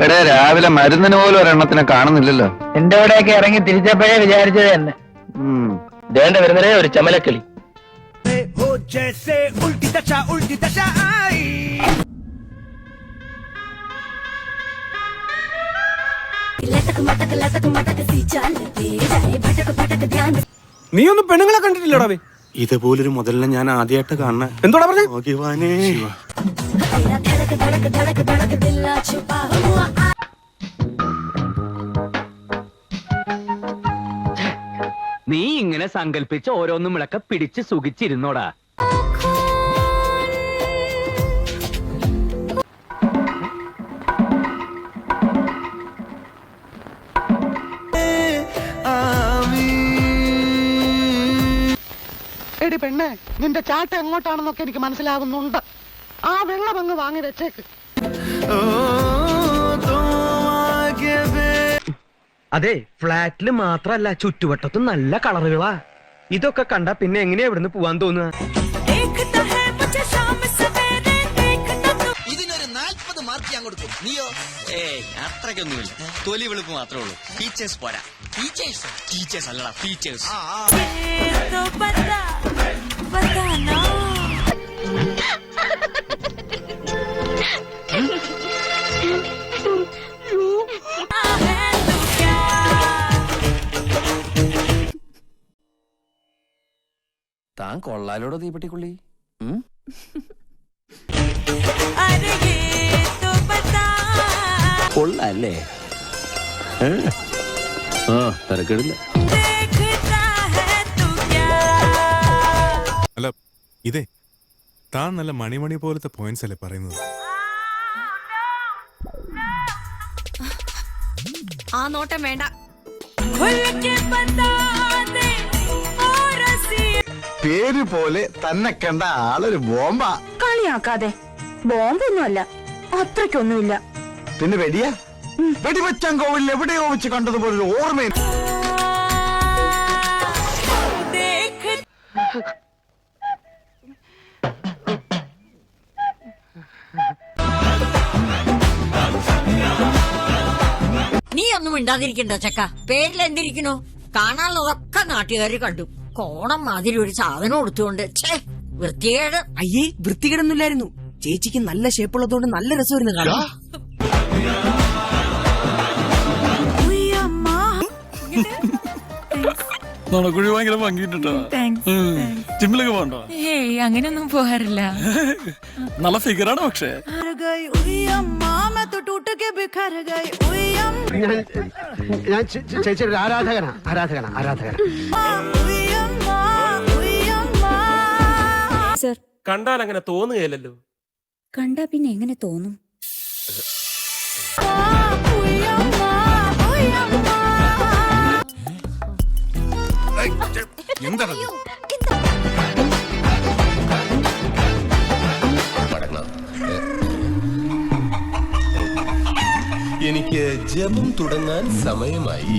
എടേ രാവിലെ മരുന്നിന് പോലും ഒരെണ്ണത്തിനെ കാണുന്നില്ലല്ലോ. എന്റെ ഇവിടെയൊക്കെ ഇറങ്ങി തിരിച്ചപ്പോഴേ വിചാരിച്ചത് തന്നെ. ദേണ്ട വരുന്നതേ ഒരു ചമലക്കിളി. നീ ഒന്നും പെണ്ണുങ്ങളെ കണ്ടിട്ടില്ലടാ? ഇതുപോലൊരു മുതലിനെ ഞാൻ ആദ്യമായിട്ട് കാണണ. എന്തോടാ പറഞ്ഞേ? നീ ഇങ്ങനെ സങ്കല്പിച്ച് ഓരോന്നും വിളക്ക പിടിച്ച് സുഖിച്ചിരുന്നോടാ. എടി പെണ്ണെ, നിന്റെ ചാട്ട എങ്ങോട്ടാണെന്നൊക്കെ എനിക്ക് മനസ്സിലാകുന്നുണ്ട്. ആ വെള്ളം അങ്ങ് വാങ്ങി വെച്ചേക്ക്. അതെ, ഫ്ലാറ്റില് മാത്രല്ല ചുറ്റുവട്ടത്തും നല്ല കളറുകളാ. ഇതൊക്കെ കണ്ടാ പിന്നെ എങ്ങനെയാ ഇവിടുന്ന് പോവാൻ തോന്നുക? ഇതിനൊരു 40 മാർക്ക് ഞാൻ കൊടുക്കും. നീയോ? അത്രയ്ക്കൊന്നുമില്ല. തൊലി വെളുപ്പ് മാത്രമേ ഉള്ളൂ. ടീച്ചേഴ്സ് പോരാ. ടീച്ചേഴ്സ് അല്ലടാ, ടീച്ചേഴ്സ്. താൻ കൊള്ളാലോടോ തീപ്പെട്ടിക്കുള്ളി. കൊള്ളാല്ലേ? തിരക്കിടില്ല. അല്ല, ഇതേ താൻ നല്ല മണിമണി പോലത്തെ പോയിന്റ്സ് അല്ലേ പറയുന്നത്? ആ നോട്ടം വേണ്ട. പേര് പോലെ തന്നെ കണ്ട ആളൊരു ബോംബാ. കളിയാക്കാതെ. ബോംബൊന്നുമല്ല, അത്രയ്ക്കൊന്നുമില്ല. പിന്നെ വെടിയാ? വെടിവെച്ചാൻ കോവിൽ എവിടെയോ വെച്ച് കണ്ടതുപോലെ ഒരു ഓർമ്മ. നീ ഒന്നും മിണ്ടാതിരിക്കണ്ട ചക്ക. പേരിൽ എന്തിരിക്കണോ? കാണാനുള്ളതൊക്കെ നാട്ടുകാര് കണ്ടു. കോണം മാതിരി ഒരു സാധനം കൊടുത്തുകൊണ്ട് വൃത്തികേട്. അയ്യേ, വൃത്തികേടൊന്നുമില്ലായിരുന്നു. ചേച്ചിക്ക് നല്ല ഷേപ്പുള്ളതുകൊണ്ട് നല്ല രസമായിരുന്നു കാണാൻ. നടക്കുഴി ഭയങ്കര ഭംഗിട്ടോ. ജിമ്മിലൊക്കെ പോകണ്ടോ? ഏയ്, അങ്ങനെയൊന്നും പോകാറില്ല. നല്ല ഫിഗറാണ്. പക്ഷേ ഞാൻ ചേച്ചിയുടെ ഒരു ആരാധകനാ. സർ, കണ്ടാൽ അങ്ങനെ തോന്നുകയല്ലോ. കണ്ടാ പിന്നെ എങ്ങനെ തോന്നും? എന്താണ് എനിക്ക് ജപം തുടങ്ങാൻ സമയമായി.